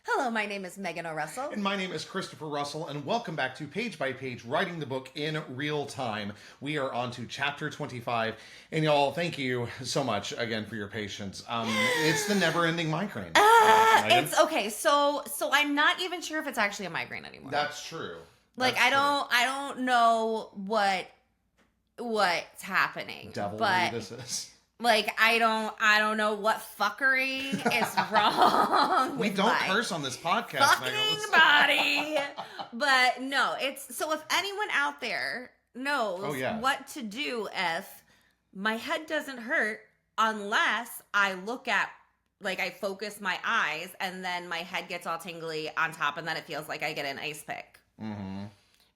Hello, my name is Megan O'Russell. And my name is Christopher Russell, and welcome back to Page by Page, writing the book in real time. We are on to chapter 25, and y'all, thank you so much again for your patience. It's the never-ending migraine. It's okay. So I'm not even sure if it's actually a migraine anymore. That's true. I don't know what's happening. Devilry this is. I don't know what fuckery is wrong. We don't curse on this podcast, fucking body. But no, so if anyone out there knows what to do if my head doesn't hurt unless I look at, I focus my eyes and then my head gets all tingly on top and then it feels like I get an ice pick. Mm-hmm.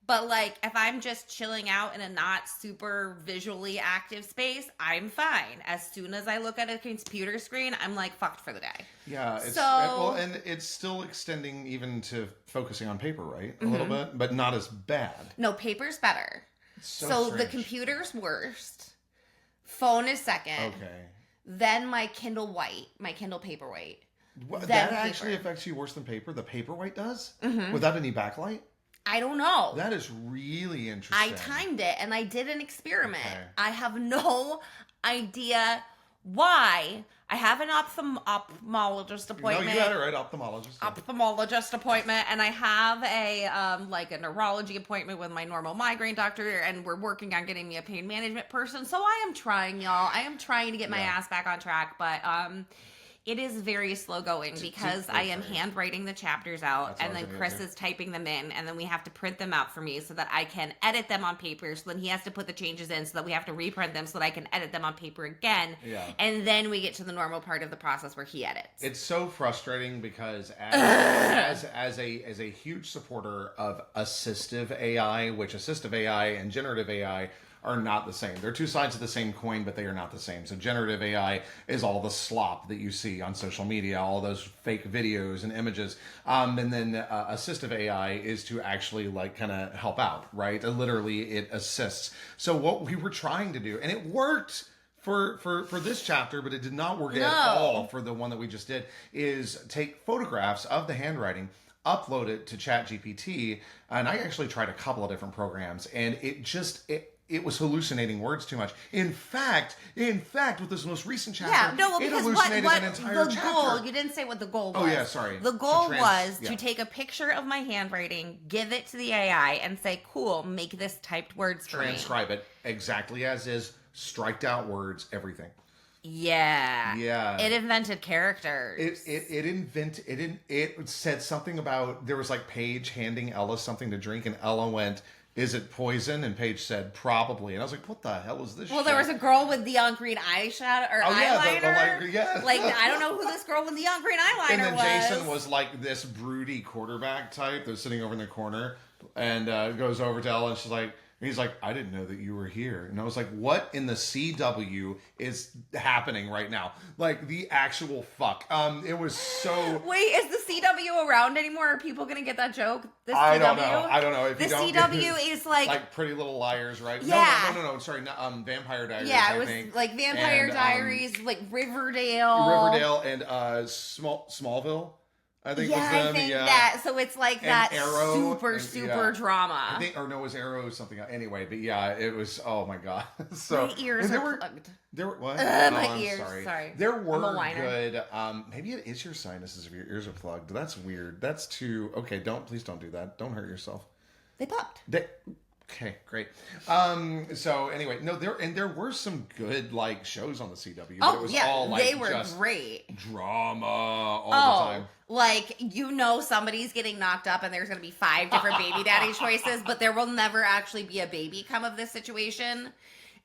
But, if I'm just chilling out in a not super visually active space, I'm fine. As soon as I look at a computer screen, I'm, fucked for the day. Yeah. And it's still extending even to focusing on paper, right? A little bit, but not as bad. No, paper's better. So the computer's worst. Phone is second. Okay. Then my Kindle Paperwhite. That actually affects you worse than paper? The Paperwhite does? Mm-hmm. Without any backlight? I don't know. That is really interesting. I timed it and I did an experiment. Okay. I have no idea why. I have an ophthalmologist appointment. No, you had it right, ophthalmologist. Ophthalmologist appointment, and I have a neurology appointment with my normal migraine doctor, and we're working on getting me a pain management person. So I am trying, y'all. I am trying to get my ass back on track, but it is very slow going because I am handwriting the chapters out and then Chris is typing them in and then we have to print them out for me so that I can edit them on paper. So then he has to put the changes in so that we have to reprint them so that I can edit them on paper again. Yeah. And then we get to the normal part of the process where he edits. It's so frustrating because as a huge supporter of assistive AI, which assistive AI and generative AI are not the same. They're two sides of the same coin, but they are not the same. So generative AI is all the slop that you see on social media, all those fake videos and images. And then assistive AI is to actually kind of help out, right? Literally, it assists. So what we were trying to do, and it worked for this chapter, but it did not work at all for the one that we just did, is take photographs of the handwriting, upload it to ChatGPT, and I actually tried a couple of different programs, and it was hallucinating words too much. In fact, with this most recent chapter, it hallucinated an entire chapter. Goal, you didn't say what the goal was. Oh, yeah, sorry. The goal was to take a picture of my handwriting, give it to the AI, and say, cool, make this typed words for me. Transcribe it exactly as is, striked out words, everything. Yeah. Yeah. It invented characters. It said something about, there was Paige handing Ella something to drink, and Ella went, "Is it poison?" And Paige said, "Probably." And I was like, what the hell is this shit? There was a girl with neon green eyeshadow or eyeliner. I don't know who this girl with neon green eyeliner and then was. Jason was this broody quarterback type that was sitting over in the corner and goes over to Ella and he's like, "I didn't know that you were here." And I was like, what in the CW is happening right now? The actual fuck. It was so... Wait, is the CW around anymore? Are people going to get that joke? I don't know. If the you don't, CW is Pretty Little Liars, right? Yeah. No. Sorry, Vampire Diaries, yeah, it was Vampire Diaries, Riverdale and Smallville. I think was them. I think that. So it's that Arrow, super drama. It was Arrow something. Anyway, but it was. Oh my god. So my ears are plugged. There were what? My ears. Sorry. There were good. Maybe it is your sinuses if your ears are plugged. That's weird. That's too. Okay, please don't do that. Don't hurt yourself. They popped. Okay, great. So anyway, there were some good shows on the CW. But it was all they were great. Drama all the time. Somebody's getting knocked up and there's going to be 5 different baby daddy choices, but there will never actually be a baby come of this situation.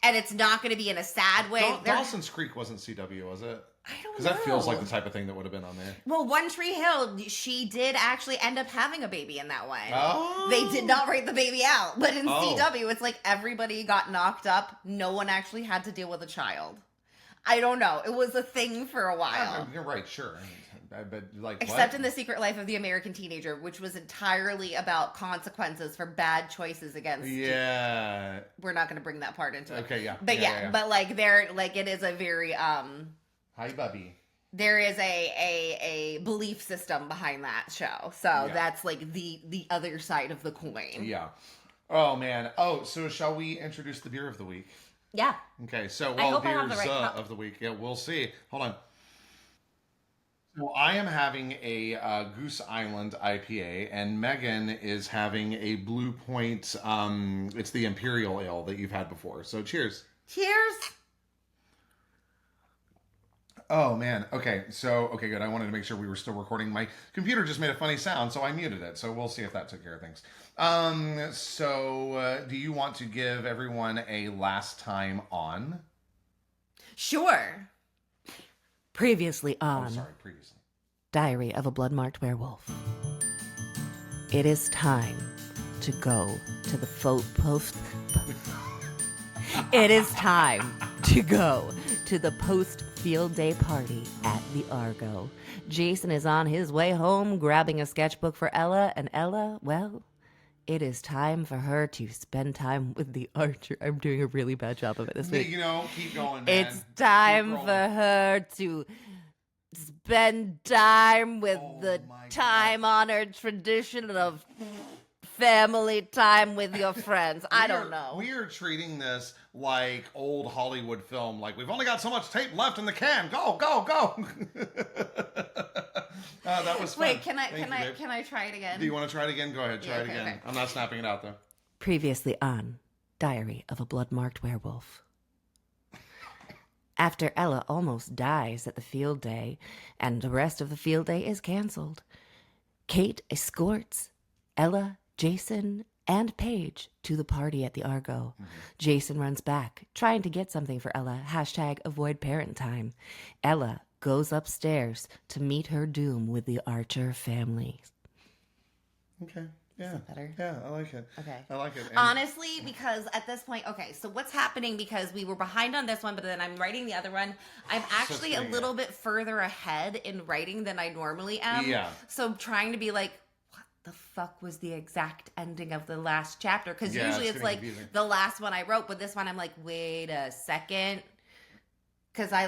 And it's not going to be in a sad way. Dawson's Creek wasn't CW, was it? I don't know. Because that feels like the type of thing that would have been on there. Well, One Tree Hill, she did actually end up having a baby in that one. Oh. They did not write the baby out. But in CW, it's everybody got knocked up. No one actually had to deal with a child. I don't know. It was a thing for a while. You're right, sure. But except in The Secret Life of the American Teenager, which was entirely about consequences for bad choices against. Yeah. We're not going to bring that part into it. Okay, yeah. But but they're it is a very Hi, Bubby. there is a belief system behind that show. So that's like the other side of the coin. Yeah. Oh man. Oh, so shall we introduce the beer of the week? Yeah. Okay. So I hope I have beers the right cup. of the week. Yeah, we'll see. Hold on. So I am having a Goose Island IPA, and Megan is having a Blue Point. It's the Imperial Ale that you've had before. So cheers. Cheers. Oh man. Okay. So okay, good. I wanted to make sure we were still recording. My computer just made a funny sound, so I muted it. So we'll see if that took care of things. Do you want to give everyone a last time on? Sure. Previously Oh, on sorry. Previously. Diary of a Blood-Marked Werewolf. It is time to go to the post. It is time to go to the post-field day party at the Argo. Jason is on his way home grabbing a sketchbook for Ella, and Ella, well, it is time for her to spend time with the archer. I'm doing a really bad job of it this week. You know, keep going, man. It's time for her to spend time with the time-honored tradition of family time with your friends. I don't know. We are treating this like old Hollywood film. Like, we've only got so much tape left in the can. Go, go, go. That was fun. Wait, can I try it again? Do you want to try it again? Go ahead, try it again. Okay. I'm not snapping it out, though. Previously on Diary of a Blood-Marked Werewolf. After Ella almost dies at the field day, and the rest of the field day is canceled, Kate escorts Ella, Jason, and Paige to the party at the Argo. Jason runs back, trying to get something for Ella, #avoid parent time. Ella goes upstairs to meet her doom with the Archer family. Okay. Yeah. better? Yeah, I like it. Okay. I like it. And Honestly, because at this point, okay, so what's happening, because we were behind on this one, but then I'm writing the other one. I'm actually a getting little bit further ahead in writing than I normally am. Yeah. So trying to be like, what the fuck was the exact ending of the last chapter? Because Yeah, usually it's it's getting like confusing. the last one I wrote, but this one I'm like, wait a second. Because I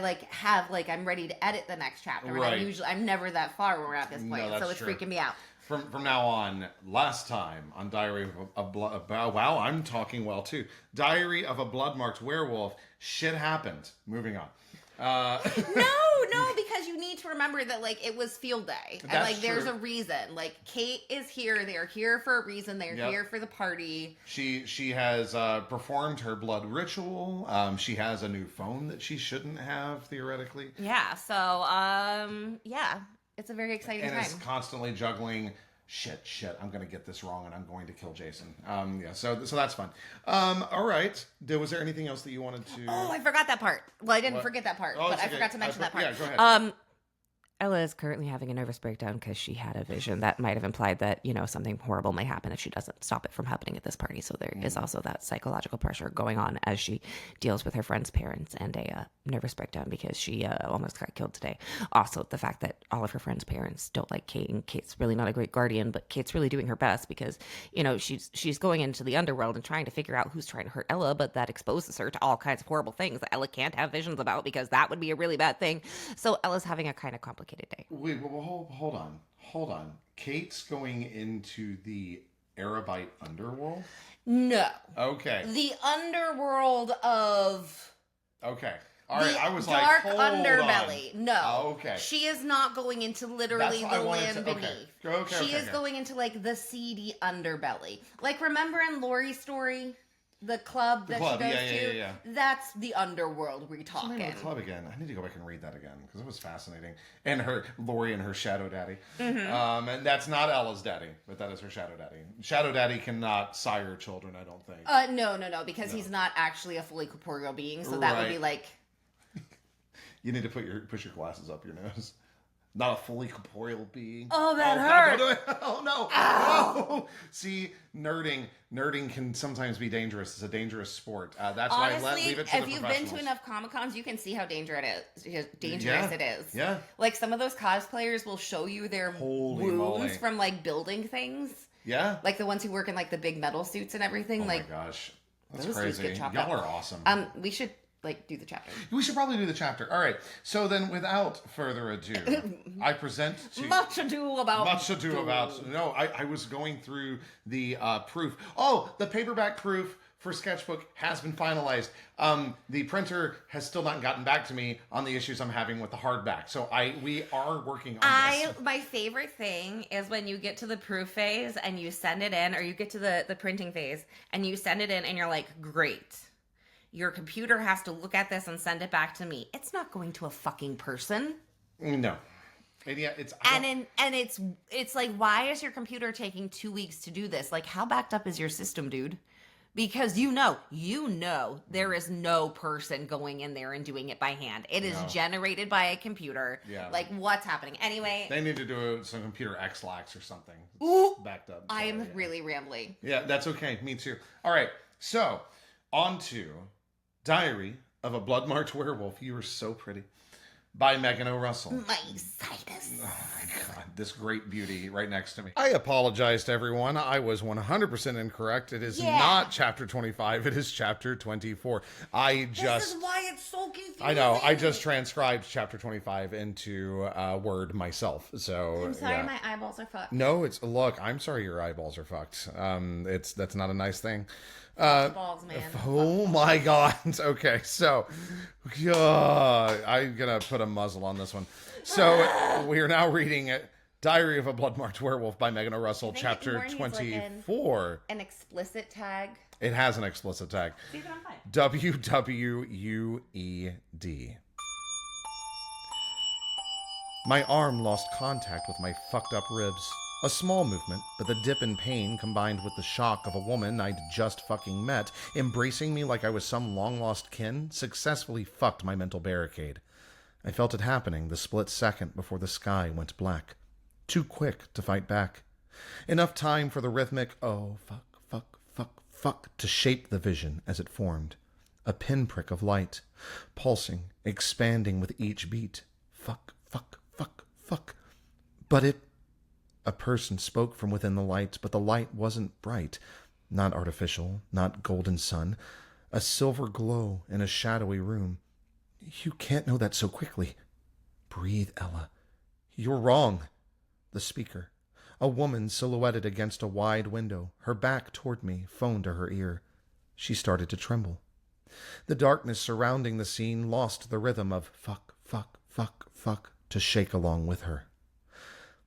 I'm ready to edit the next chapter. Right. And I'm never that far when we're at this No, point. that's So it's true. freaking me out. From now on, last time on Diary of a Blood... Wow, I'm talking well, too. Diary of a Blood-Marked Werewolf. Shit happened. Moving on. No, because you need to remember that it was field day, and That's there's true. a reason. Kate is here; they're here for a reason. They're Yep. here for the party. She has performed her blood ritual. She has a new phone that she shouldn't have, theoretically. Yeah. So, yeah, it's a very exciting And time. is constantly juggling shit, I'm gonna get this wrong and I'm going to kill Jason. So that's fun. All right. Was there anything else that you wanted to... Oh, I forgot that part. Well, I didn't What? forget that part, Oh, but it's I okay. forgot to mention that part. Yeah, go ahead. Ella is currently having a nervous breakdown because she had a vision that might have implied that, something horrible may happen if she doesn't stop it from happening at this party. So there is also that psychological pressure going on as she deals with her friend's parents and a nervous breakdown because she almost got killed today. Also, the fact that all of her friends' parents don't like Kate, and Kate's really not a great guardian, but Kate's really doing her best because, she's going into the underworld and trying to figure out who's trying to hurt Ella, but that exposes her to all kinds of horrible things that Ella can't have visions about because that would be a really bad thing. So Ella's having a kind of complicated day. Wait, well, hold on. Kate's going into the Arabite underworld? No, Okay. the underworld of Okay. All right. the I was dark hold underbelly. on. No. Oh, okay. She is not going into literally That's what I the wanted land to- okay. beneath. Okay, She is going into the seedy underbelly. Remember in Lori's story, the club that club, she goes yeah, to? yeah. That's the underworld we're What's the talking. name of the club again? I need to go back and read that again because it was fascinating. And Lori and her shadow daddy. Mm-hmm. And that's not Ella's daddy, but that is her shadow daddy. Shadow daddy cannot sire children, I don't think. No, because he's not actually a fully corporeal being, so that would be Right. You need to push your glasses up your nose. Not a fully corporeal being. Oh, that God, hurt. oh no! Ow. No! See, nerding can sometimes be dangerous. It's a dangerous sport. That's why I Honestly, leave it to if the you've been professionals. to enough Comic Cons, you can see how dangerous it is. Yeah. Some of those cosplayers will show you their Holy wounds moly. from building things. Yeah. The ones who work in the big metal suits and everything. Oh my gosh, that's those dudes crazy. get chopped Y'all up. are awesome. We should like do the chapter. We should probably do the chapter. All right. So then, without further ado, I present to Much ado about. No, I was going through the proof. Oh, the paperback proof for Sketchbook has been finalized. The printer has still not gotten back to me on the issues I'm having with the hardback. So we are working on this. My favorite thing is when you get to the proof phase and you send it in, or you get to the printing phase and you send it in and you're like, great. Your computer has to look at this and send it back to me. It's not going to a fucking person. No. And yeah, it's like, why is your computer taking 2 weeks to do this? Like, how backed up is your system, dude? Because you know, there is no person going in there and doing it by hand. It is generated by a computer. Yeah. Like, what's happening? Anyway. They need to do some computer X-lax or something. Ooh, backed up. I am really rambling. Yeah, that's okay. Me too. All right. So, on to Diary of a Blood-Marked Werewolf. You are so pretty. By Megan O. Russell. My situs. Oh my God, this great beauty right next to me. I apologize to everyone. I was 100% incorrect. It is not chapter 25. It is chapter 24. This is why it's so confusing. I know. I just transcribed chapter 25 into Word myself. So I'm sorry, my eyeballs are fucked. No, look, I'm sorry your eyeballs are fucked. That's not a nice thing. Balls, man. Oh my God. Okay, so I'm gonna put a muzzle on this one. So we are now reading Diary of a Blood-Marked Werewolf by Megan O. Russell, chapter 24. An explicit tag. It has an explicit tag. See that I'm fine. WWUED. My arm lost contact with my fucked up ribs. A small movement, but the dip in pain combined with the shock of a woman I'd just fucking met embracing me like I was some long-lost kin successfully fucked my mental barricade. I felt it happening the split second before the sky went black. Too quick to fight back. Enough time for the rhythmic, oh, fuck, fuck, fuck, fuck, to shape the vision as it formed. A pinprick of light, pulsing, expanding with each beat. Fuck, fuck, fuck, fuck. But a person spoke from within the light, but the light wasn't bright. Not artificial, not golden sun. A silver glow in a shadowy room. You can't know that so quickly. Breathe, Ella. You're wrong. The speaker. A woman silhouetted against a wide window, her back toward me, phone to her ear. She started to tremble. The darkness surrounding the scene lost the rhythm of fuck, fuck, fuck, fuck to shake along with her.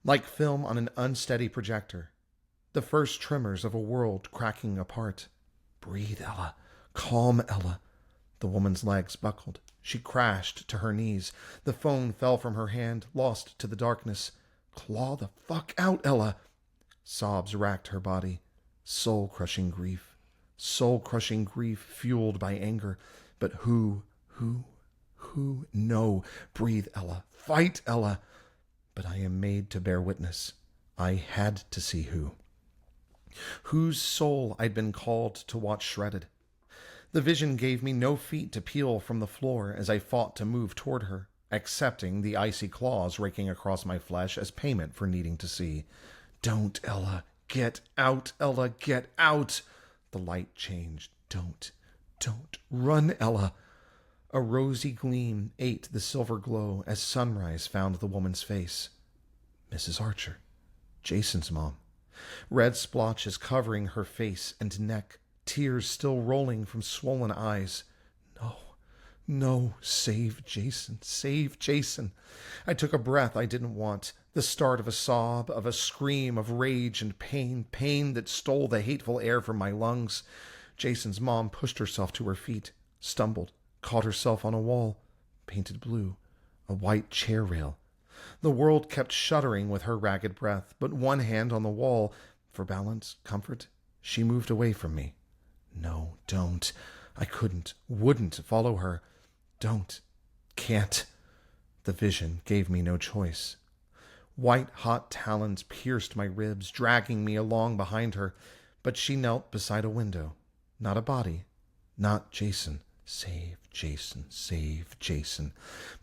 Like film on an unsteady projector. The first tremors of a world cracking apart. Breathe, Ella. Calm, Ella. The woman's legs buckled. She crashed to her knees. The phone fell from her hand, lost to the darkness. Claw the fuck out, Ella. Sobs racked her body. Soul-crushing grief. Soul-crushing grief fueled by anger. But who? No. Breathe, Ella. Fight, Ella. But I am made to bear witness. I had to see who. Whose soul I'd been called to watch shredded. The vision gave me no feet to peel from the floor as I fought to move toward her, accepting the icy claws raking across my flesh as payment for needing to see. Don't, Ella. Get out, Ella. Get out. The light changed. Don't. Run, Ella. A rosy gleam ate the silver glow as sunrise found the woman's face. Mrs. Archer. Jason's mom. Red splotches covering her face and neck, tears still rolling from swollen eyes. No, save Jason, save Jason. I took a breath I didn't want, the start of a sob, of a scream of rage and pain that stole the hateful air from my lungs. Jason's mom pushed herself to her feet, stumbled, caught herself on a wall, painted blue, a white chair rail. The world kept shuddering with her ragged breath, but one hand on the wall, for balance, comfort, she moved away from me. No, don't. I couldn't, wouldn't follow her. Don't, can't. The vision gave me no choice. White hot talons pierced my ribs, dragging me along behind her, but she knelt beside a window. Not a body, not Jason. Save Jason, save Jason.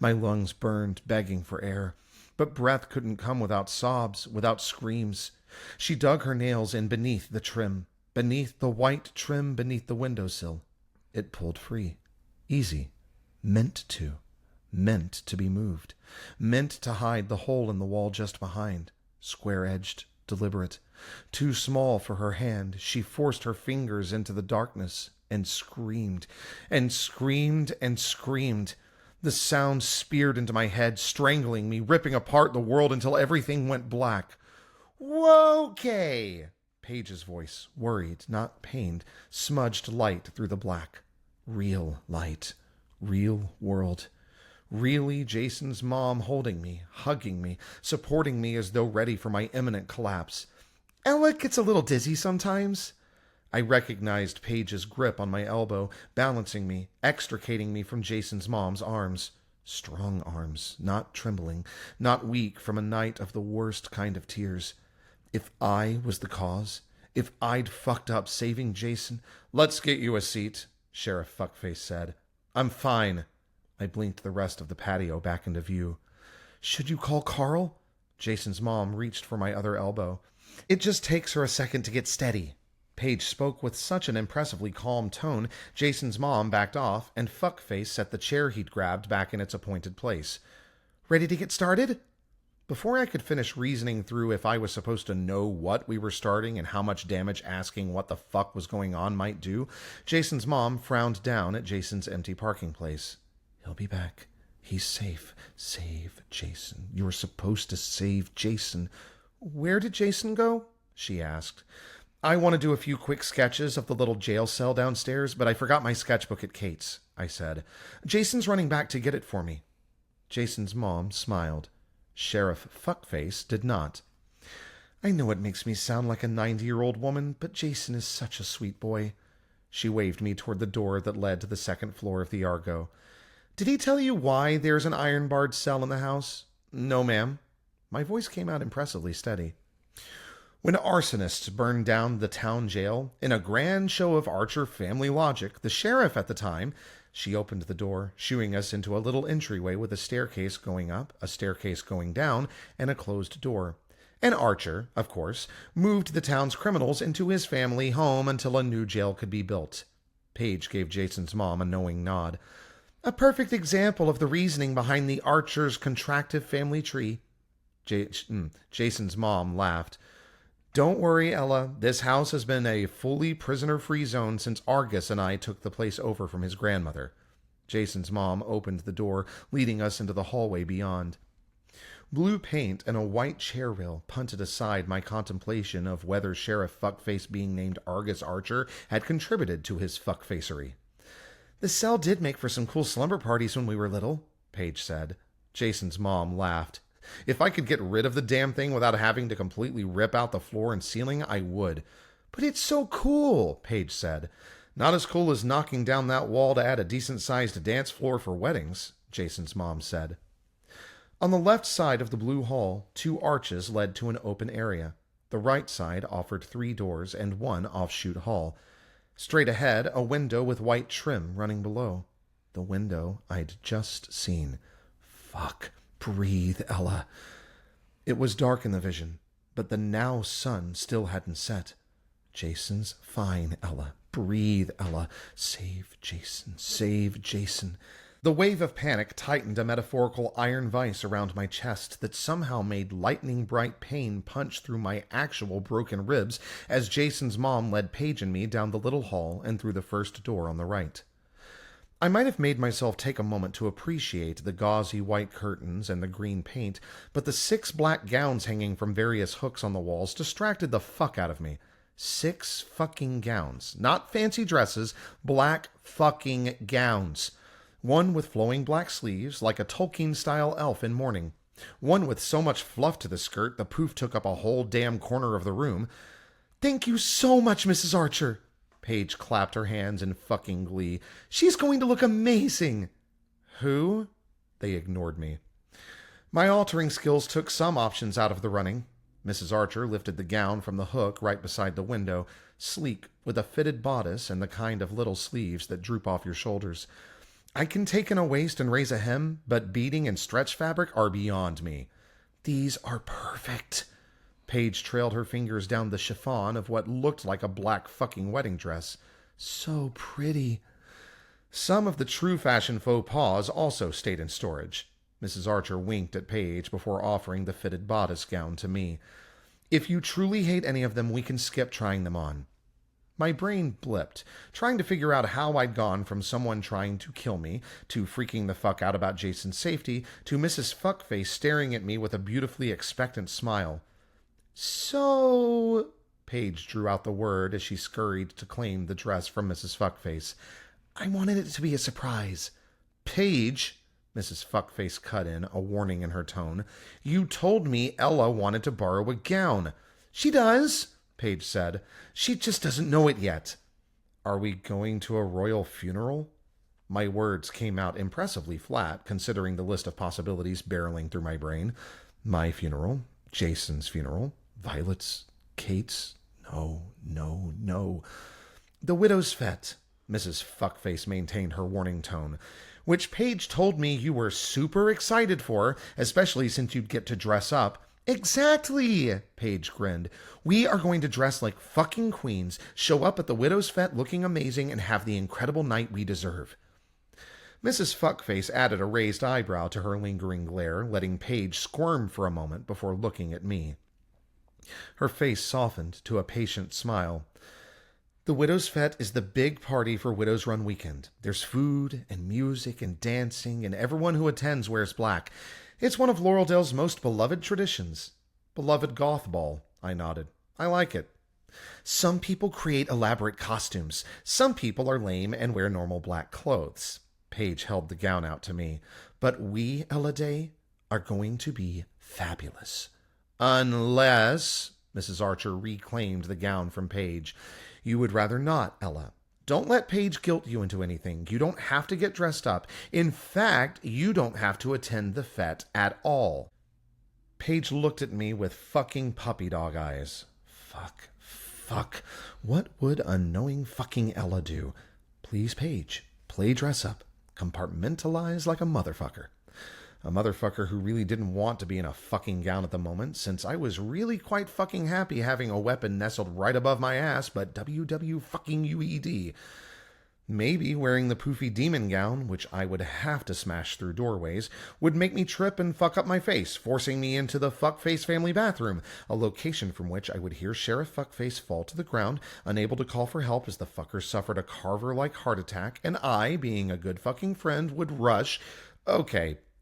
My lungs burned, begging for air. But breath couldn't come without sobs, without screams. She dug her nails in beneath the trim, beneath the white trim beneath the windowsill. It pulled free. Easy, Meant to. Meant to be moved. Meant to hide the hole in the wall just behind. Square-edged, deliberate. Too small for her hand, she forced her fingers into the darkness and screamed, and screamed, and screamed. The sound speared into my head, strangling me, ripping apart the world until everything went black. "Okay," Paige's voice, worried, not pained, smudged light through the black. Real light. Real world. Really Jason's mom holding me, hugging me, supporting me as though ready for my imminent collapse. "Ella gets a little dizzy sometimes." I recognized Paige's grip on my elbow, balancing me, extricating me from Jason's mom's arms. Strong arms, not trembling, not weak from a night of the worst kind of tears. If I was the cause, if I'd fucked up saving Jason... "Let's get you a seat," Sheriff Fuckface said. "I'm fine." I blinked the rest of the patio back into view. "Should you call Carl?" Jason's mom reached for my other elbow. "It just takes her a second to get steady." Paige spoke with such an impressively calm tone, Jason's mom backed off, and Fuckface set the chair he'd grabbed back in its appointed place. "Ready to get started?" Before I could finish reasoning through if I was supposed to know what we were starting and how much damage asking what the fuck was going on might do, Jason's mom frowned down at Jason's empty parking place. "He'll be back. He's safe. Save Jason. You're supposed to save Jason." "Where did Jason go?" she asked. "I want to do a few quick sketches of the little jail cell downstairs, but I forgot my sketchbook at Kate's," I said. "Jason's running back to get it for me." Jason's mom smiled. Sheriff Fuckface did not. "I know it makes me sound like a 90-year-old woman, but Jason is such a sweet boy." She waved me toward the door that led to the second floor of the Argo. "Did he tell you why there's an iron-barred cell in the house?" "No, ma'am." My voice came out impressively steady. "When arsonists burned down the town jail, in a grand show of Archer family logic, the sheriff at the time..." She opened the door, shooing us into a little entryway with a staircase going up, a staircase going down, and a closed door. "And Archer, of course, moved the town's criminals into his family home until a new jail could be built." Paige gave Jason's mom a knowing nod. "A perfect example of the reasoning behind the Archer's contractive family tree." Jason's mom laughed. "Don't worry, Ella. This house has been a fully prisoner-free zone since Argus and I took the place over from his grandmother." Jason's mom opened the door, leading us into the hallway beyond. Blue paint and a white chair rail punted aside my contemplation of whether Sheriff Fuckface being named Argus Archer had contributed to his fuckfacery. "The cell did make for some cool slumber parties when we were little," Paige said. Jason's mom laughed. "If I could get rid of the damn thing without having to completely rip out the floor and ceiling, I would." "But it's so cool," Paige said. "Not as cool as knocking down that wall to add a decent-sized dance floor for weddings," Jason's mom said. On the left side of the blue hall, 2 arches led to an open area. The right side offered 3 doors and 1 offshoot hall. Straight ahead, a window with white trim running below. The window I'd just seen. Fuck. Breathe, Ella. It was dark in the vision, but the now sun still hadn't set. "Jason's fine, Ella. Breathe, Ella. Save Jason. Save Jason." The wave of panic tightened a metaphorical iron vise around my chest that somehow made lightning-bright pain punch through my actual broken ribs as Jason's mom led Paige and me down the little hall and through the first door on the right. I might have made myself take a moment to appreciate the gauzy white curtains and the green paint, but the 6 black gowns hanging from various hooks on the walls distracted the fuck out of me. 6 fucking gowns. Not fancy dresses, black fucking gowns. One with flowing black sleeves, like a Tolkien-style elf in mourning. One with so much fluff to the skirt, the poof took up a whole damn corner of the room. "Thank you so much, Mrs. Archer." Paige clapped her hands in fucking glee. "She's going to look amazing." "Who?" They ignored me. My altering skills took some options out of the running. Mrs. Archer lifted the gown from the hook right beside the window, sleek, with a fitted bodice and the kind of little sleeves that droop off your shoulders. I can take in a waist and raise a hem, but beading and stretch fabric are beyond me. "These are perfect." Paige trailed her fingers down the chiffon of what looked like a black fucking wedding dress. "So pretty." Some of the true fashion faux pas also stayed in storage. Mrs. Archer winked at Paige before offering the fitted bodice gown to me. If you truly hate any of them, we can skip trying them on. My brain blipped, trying to figure out how I'd gone from someone trying to kill me, to freaking the fuck out about Jason's safety, to Mrs. Fuckface staring at me with a beautifully expectant smile. So... Paige drew out the word as she scurried to claim the dress from Mrs. Fuckface. I wanted it to be a surprise. Paige, Mrs. Fuckface cut in, a warning in her tone. You told me Ella wanted to borrow a gown. She does, Paige said. She just doesn't know it yet. Are we going to a royal funeral? My words came out impressively flat, considering the list of possibilities barreling through my brain. My funeral, Jason's funeral, Violet's, Kate's. No. The widow's fete, Mrs. Fuckface maintained her warning tone, which Paige told me you were super excited for, especially since you'd get to dress up. Exactly, Paige grinned. We are going to dress like fucking queens, show up at the widow's fete looking amazing, and have the incredible night we deserve. Mrs. Fuckface added a raised eyebrow to her lingering glare, letting Paige squirm for a moment before looking at me. Her face softened to a patient smile. The Widow's Fete is the big party for Widows Run weekend. There's food and music and dancing, and everyone who attends wears black. It's one of Laureldale's most beloved traditions. Beloved goth ball, I nodded. I like it. Some people create elaborate costumes. Some people are lame and wear normal black clothes. Paige held the gown out to me. But we, Ella Day, are going to be fabulous. Unless, Mrs. Archer reclaimed the gown from Paige. You would rather not, Ella. Don't let Paige guilt you into anything. You don't have to get dressed up. In fact, you don't have to attend the fete at all. Paige looked at me with fucking puppy dog eyes. Fuck. What would unknowing fucking Ella do? Please, Paige, play dress up. Compartmentalize like a motherfucker. A motherfucker who really didn't want to be in a fucking gown at the moment, since I was really quite fucking happy having a weapon nestled right above my ass, but WW fucking UED. Maybe wearing the poofy demon gown, which I would have to smash through doorways, would make me trip and fuck up my face, forcing me into the Fuckface family bathroom, a location from which I would hear Sheriff Fuckface fall to the ground, unable to call for help as the fucker suffered a Carver-like heart attack, and I, being a good fucking friend, would rush...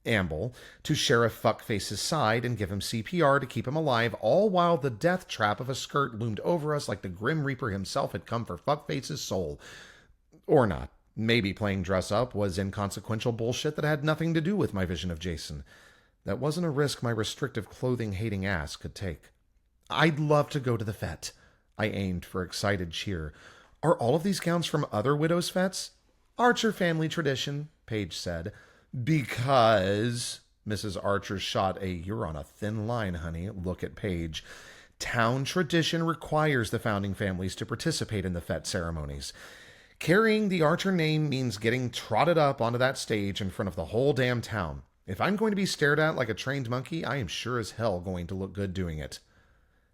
amble to Sheriff Fuckface's side and give him CPR to keep him alive, all while the death trap of a skirt loomed over us like the Grim Reaper himself had come for Fuckface's soul. Or not. Maybe playing dress up was inconsequential bullshit that had nothing to do with my vision of Jason. That wasn't a risk my restrictive clothing-hating ass could take. I'd love to go to the fete. I aimed for excited cheer. Are all of these gowns from other widows' fetes? Archer family tradition, Paige said. Because, Mrs. Archer shot a "you're on a thin line, honey" look at Paige. Town tradition requires the founding families to participate in the fete ceremonies. Carrying the Archer name means getting trotted up onto that stage in front of the whole damn town. If I'm going to be stared at like a trained monkey, I am sure as hell going to look good doing it.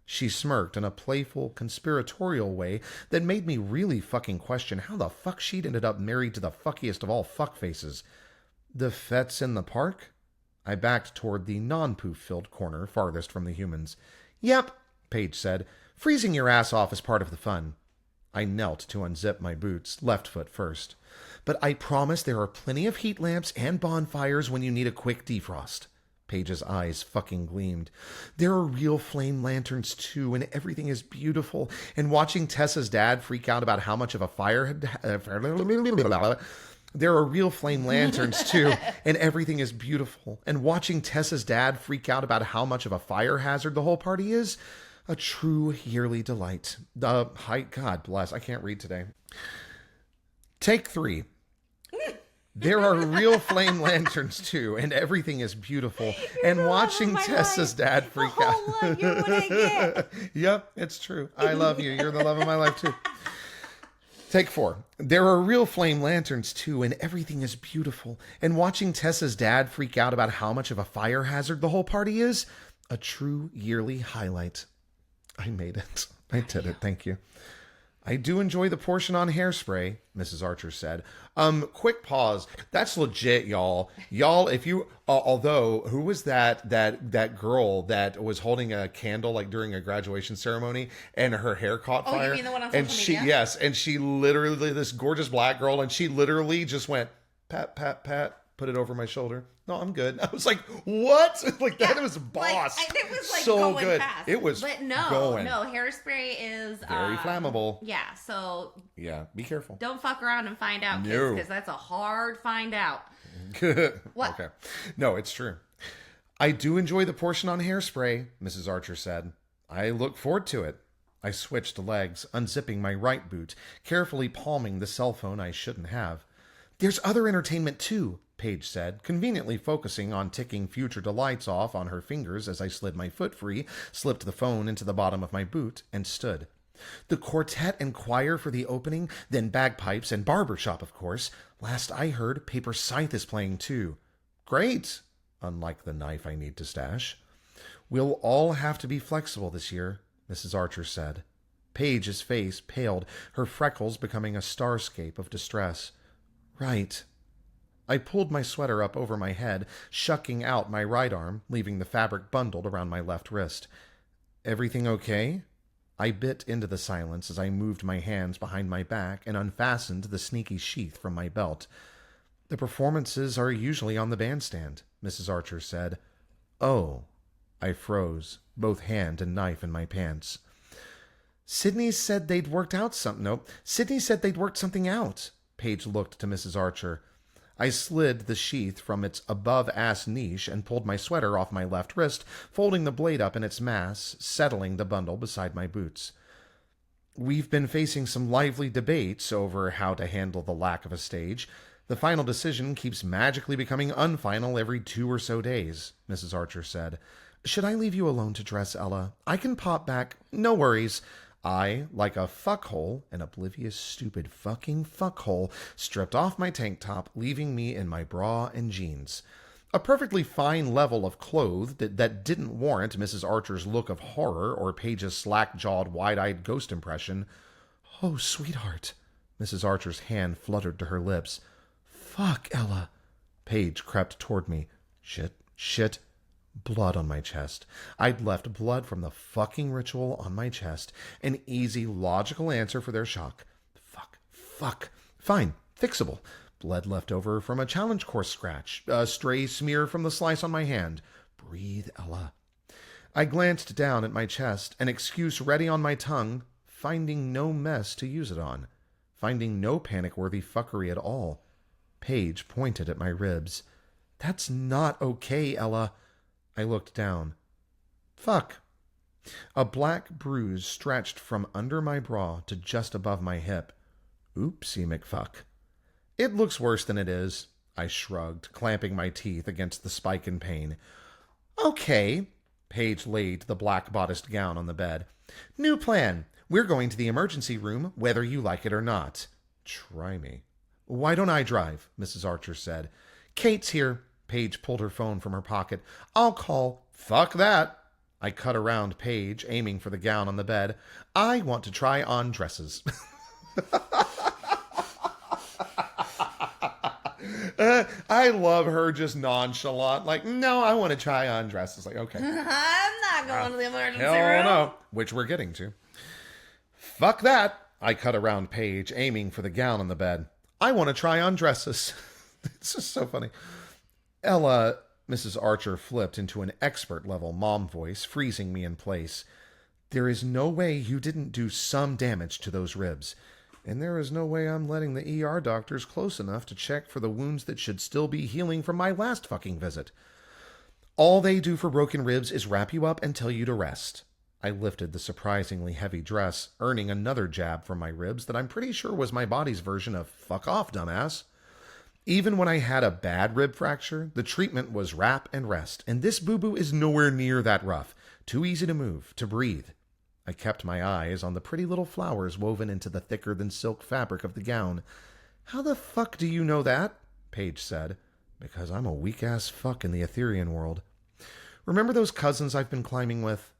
She smirked in a playful, conspiratorial way that made me really fucking question how the fuck she'd ended up married to the fuckiest of all fuckfaces. The fete's in the park? I backed toward the non-poof-filled corner farthest from the humans. Yep, Paige said. Freezing your ass off is part of the fun. I knelt to unzip my boots, left foot first. But I promise there are plenty of heat lamps and bonfires when you need a quick defrost. Paige's eyes fucking gleamed. There are real flame lanterns, too, and everything is beautiful. And watching Tessa's dad freak out about how much of a fire had... There are real flame lanterns, too, and everything is beautiful. And watching Tessa's dad freak out about how much of a fire hazard the whole party is, a true yearly delight. God bless, I can't read today. Take 3. There are real flame lanterns, too, and everything is beautiful. And watching Tessa's dad freak out. You're what I get. Yep, it's true. I love you. You're the love of my life, too. Take 4. There are real flame lanterns, too, and everything is beautiful. And watching Tessa's dad freak out about how much of a fire hazard the whole party is, a true yearly highlight. I made it. I did it. Thank you. I do enjoy the portion on hairspray, Mrs. Archer said. Quick pause. That's legit, y'all. Y'all, if you, although, who was that girl that was holding a candle like during a graduation ceremony and her hair caught fire? Oh, you mean the one on and social media? Yes, and she literally, this gorgeous black girl, and she literally just went, pat, pat, pat, put it over my shoulder. No, I'm good. I was like, what? Like, that was boss. It was like so going good. fast. It was but no, hairspray is very flammable. Yeah, so Yeah, be careful. don't fuck around and find out, kids, No. because that's a hard find out. What? Okay. No, it's true. I do enjoy the portion on hairspray, Mrs. Archer said. I look forward to it. I switched legs, unzipping my right boot, carefully palming the cell phone I shouldn't have. There's other entertainment too, Paige said, conveniently focusing on ticking future delights off on her fingers as I slid my foot free, slipped the phone into the bottom of my boot, and stood. The quartet and choir for the opening, then bagpipes and barbershop, of course. Last I heard, Paper Scythe is playing too. Great, unlike the knife I need to stash. We'll all have to be flexible this year, Mrs. Archer said. Paige's face paled, her freckles becoming a starscape of distress. Right. I pulled my sweater up over my head, shucking out my right arm, leaving the fabric bundled around my left wrist. Everything okay? I bit into the silence as I moved my hands behind my back and unfastened the sneaky sheath from my belt. The performances are usually on the bandstand, Mrs. Archer said. Oh. I froze, both hand and knife in my pants. Sydney said they'd worked something out. Paige looked to Mrs. Archer. I slid the sheath from its above-ass niche and pulled my sweater off my left wrist, folding the blade up in its mass, settling the bundle beside my boots. We've been facing some lively debates over how to handle the lack of a stage. The final decision keeps magically becoming unfinal every 2 or so days, Mrs. Archer said. Should I leave you alone to dress, Ella? I can pop back. No worries. I, like a fuckhole, an oblivious, stupid fucking fuckhole, stripped off my tank top, leaving me in my bra and jeans. A perfectly fine level of clothes that didn't warrant Mrs. Archer's look of horror or Paige's slack-jawed, wide-eyed ghost impression. Oh, sweetheart. Mrs. Archer's hand fluttered to her lips. Fuck, Ella. Paige crept toward me. Shit. Blood on my chest. I'd left blood from the fucking ritual on my chest. An easy, logical answer for their shock. Fuck. Fine. Fixable. Blood left over from a challenge course scratch. A stray smear from the slice on my hand. Breathe, Ella. I glanced down at my chest, an excuse ready on my tongue, finding no mess to use it on. Finding no panic-worthy fuckery at all. Paige pointed at my ribs. That's not okay, Ella. I looked down. Fuck. A black bruise stretched from under my bra to just above my hip. Oopsie McFuck. It looks worse than it is, I shrugged, clamping my teeth against the spike in pain. Okay. Paige laid the black-bodiced gown on the bed. New plan. We're going to the emergency room, whether you like it or not. Try me. Why don't I drive? Mrs. Archer said. Kate's here. Paige pulled her phone from her pocket. I'll call. Fuck that. I cut around Paige, aiming for the gown on the bed. I want to try on dresses. I love her just nonchalant. Like, no, I want to try on dresses. Like, okay. I'm not going to the emergency Hell room. no. Which we're getting to. Fuck that. I cut around Paige, aiming for the gown on the bed. I want to try on dresses. It's just so funny. Ella, Mrs. Archer flipped into an expert-level mom voice, freezing me in place. There is no way you didn't do some damage to those ribs. And there is no way I'm letting the ER doctors close enough to check for the wounds that should still be healing from my last fucking visit. All they do for broken ribs is wrap you up and tell you to rest. I lifted the surprisingly heavy dress, earning another jab from my ribs that I'm pretty sure was my body's version of fuck off, dumbass. Even when I had a bad rib fracture, the treatment was wrap and rest, and this boo-boo is nowhere near that rough. Too easy to move, to breathe. I kept my eyes on the pretty little flowers woven into the thicker-than-silk fabric of the gown. How the fuck do you know that? Paige said. Because I'm a weak-ass fuck in the Etherean world. Remember those cousins I've been climbing with?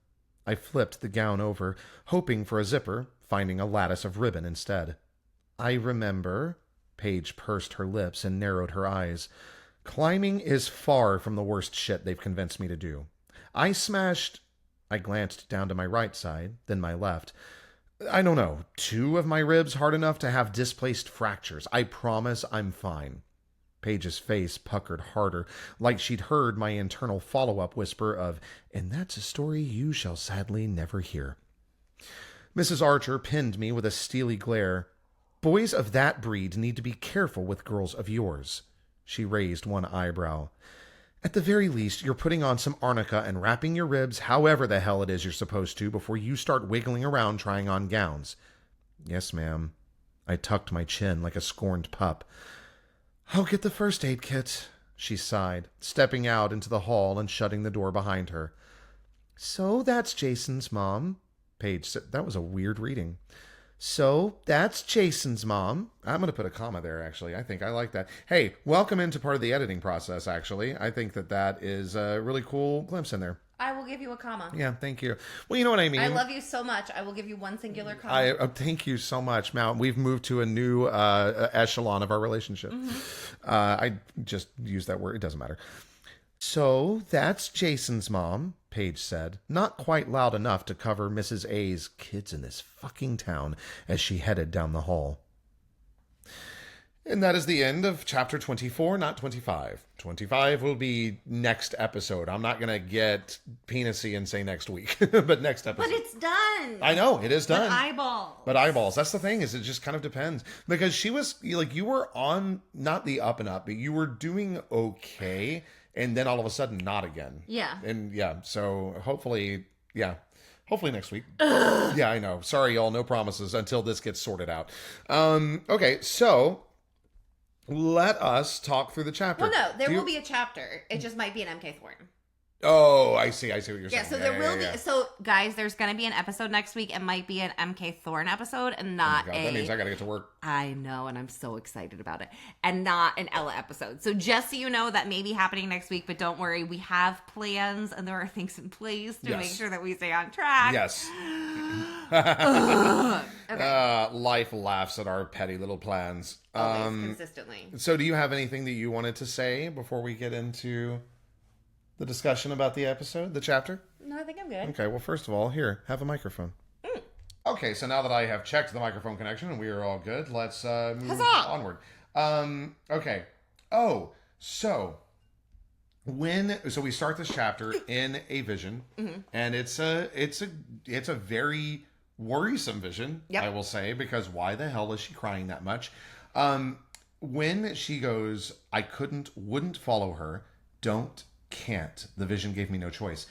I flipped the gown over, hoping for a zipper, finding a lattice of ribbon instead. I remember. Paige pursed her lips and narrowed her eyes. Climbing is far from the worst shit they've convinced me to do. I smashed... I glanced down to my right side, then my left. I don't know, 2 of my ribs hard enough to have displaced fractures. I promise I'm fine. Paige's face puckered harder, like she'd heard my internal follow-up whisper of, and that's a story you shall sadly never hear. Mrs. Archer pinned me with a steely glare. Boys of that breed need to be careful with girls of yours. She raised one eyebrow. At the very least, you're putting on some arnica and wrapping your ribs however the hell it is you're supposed to before you start wiggling around trying on gowns. Yes, ma'am. I tucked my chin like a scorned pup. I'll get the first aid kit, she sighed, stepping out into the hall and shutting the door behind her. So that's Jason's mom, Paige said. That was a weird reading. So that's Jason's mom. I'm going to put a comma there, actually. I think I like that. Hey, welcome into part of the editing process, actually. I think that is a really cool glimpse in there. I will give you a comma. Yeah, thank you. Well, you know what I mean. I love you so much. I will give you one singular comma. Thank you so much. Now, we've moved to a new echelon of our relationship. I just used that word. It doesn't matter. So that's Jason's mom, Paige said, not quite loud enough to cover Mrs. A's kids in this fucking town as she headed down the hall. And that is the end of chapter 24, not 25. 25 will be next episode. I'm not going to get penisy and say next week, but next episode. But it's done. I know, it is done. But eyeballs. That's the thing, is it just kind of depends. Because she was, like, you were on, not the up and up, but you were doing okay, and then all of a sudden not again. Yeah. And yeah, so hopefully next week. Yeah, I know. Sorry, y'all, no promises until this gets sorted out. Okay, so... let us talk through the chapter. Well, no, there will be a chapter. It just might be an MK Thorne. Oh, I see what you're saying. Yeah, so there will be. So, guys, there's going to be an episode next week. It might be an MK Thorne episode and not that means I got to get to work. I know, and I'm so excited about it. And not an Ella episode. So just so you know, that may be happening next week, but don't worry. We have plans and there are things in place to make sure that we stay on track. Yes. Okay. Life laughs at our petty little plans. Always, consistently. So do you have anything that you wanted to say before we get into the discussion about the episode, the chapter? No, I think I'm good. Okay, well, first of all, here, have a microphone. Okay, so now that I have checked the microphone connection and we are all good, let's move onward. Okay. Oh, so we start this chapter in a vision, and it's a very worrisome vision, I will say, because why the hell is she crying that much? When she goes, I wouldn't follow her, can't. The vision gave me no choice.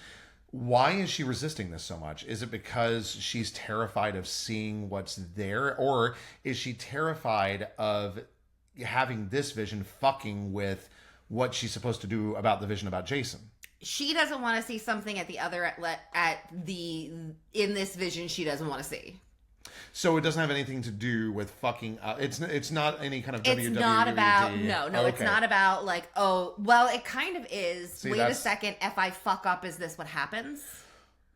Why is she resisting this so much? Is it because she's terrified of seeing what's there? Or is she terrified of having this vision fucking with what she's supposed to do about the vision about Jason? She doesn't want to see something in this vision she doesn't want to see. So it doesn't have anything to do with fucking. It's not any kind of WWE. It's not about It's not about like, oh well, it kind of is. See, wait a second, if I fuck up, is this what happens?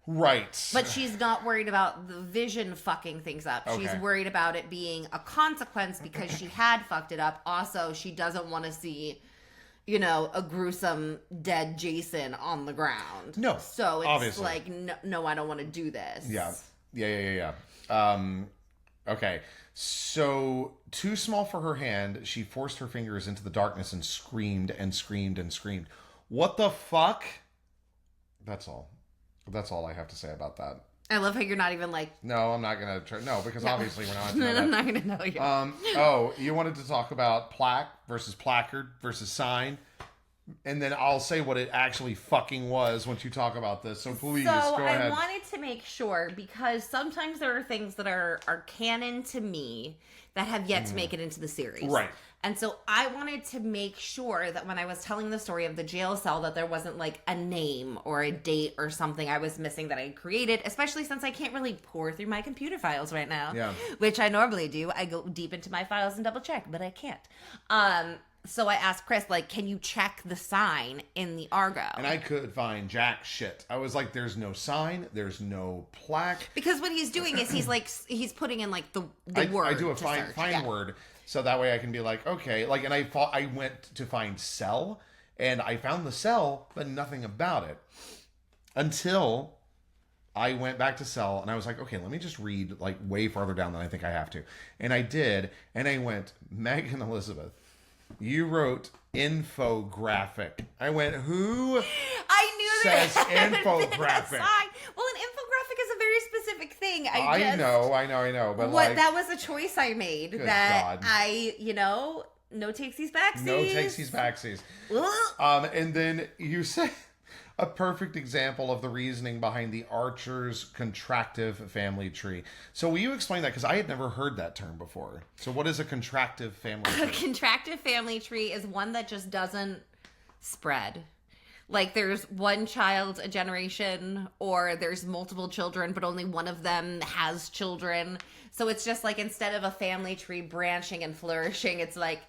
Right. But she's not worried about the vision fucking things up. Okay. She's worried about it being a consequence because she had fucked it up. Also, she doesn't want to see, a gruesome dead Jason on the ground. No. So it's obviously. like, no, I don't want to do this. Yeah. Okay. So, too small for her hand, she forced her fingers into the darkness and screamed and screamed and screamed. What the fuck? That's all. That's all I have to say about that. I love how you're not even like... No, I'm not going to try... No, because obviously we're not... I'm not going to know you. You wanted to talk about plaque versus placard versus sign. And then I'll say what it actually fucking was once you talk about this. So please, go ahead. I wanted to make sure, because sometimes there are things that are canon to me that have yet to make it into the series. Right. And so I wanted to make sure that when I was telling the story of the jail cell, that there wasn't like a name or a date or something I was missing that I had created, especially since I can't really pour through my computer files right now. Yeah. Which I normally do. I go deep into my files and double check, but I can't. So I asked Chris, like, can you check the sign in the Argo? And I could find jack shit. I was like, there's no sign, there's no plaque. Because what he's doing is he's putting in like the word. I do a to find search. word, so that way I can be like, okay, like, and I went to find cell, and I found the cell, but nothing about it until I went back to cell, and I was like, okay, let me just read like way farther down than I think I have to, and I did, and I went, Megan Elizabeth, you wrote infographic. I went, who? I knew that says infographic. Well, an infographic is a very specific thing. I know. But what like, that was a choice I made. Good That God. I, no takesies backsies. No takesies backsies. And then you say a perfect example of the reasoning behind the Archer's contractive family tree. So will you explain that? Because I had never heard that term before. So what is a contractive family A tree? contractive family tree is one that just doesn't spread. Like there's one child a generation, or there's multiple children, but only one of them has children. So it's just like instead of a family tree branching and flourishing, it's like,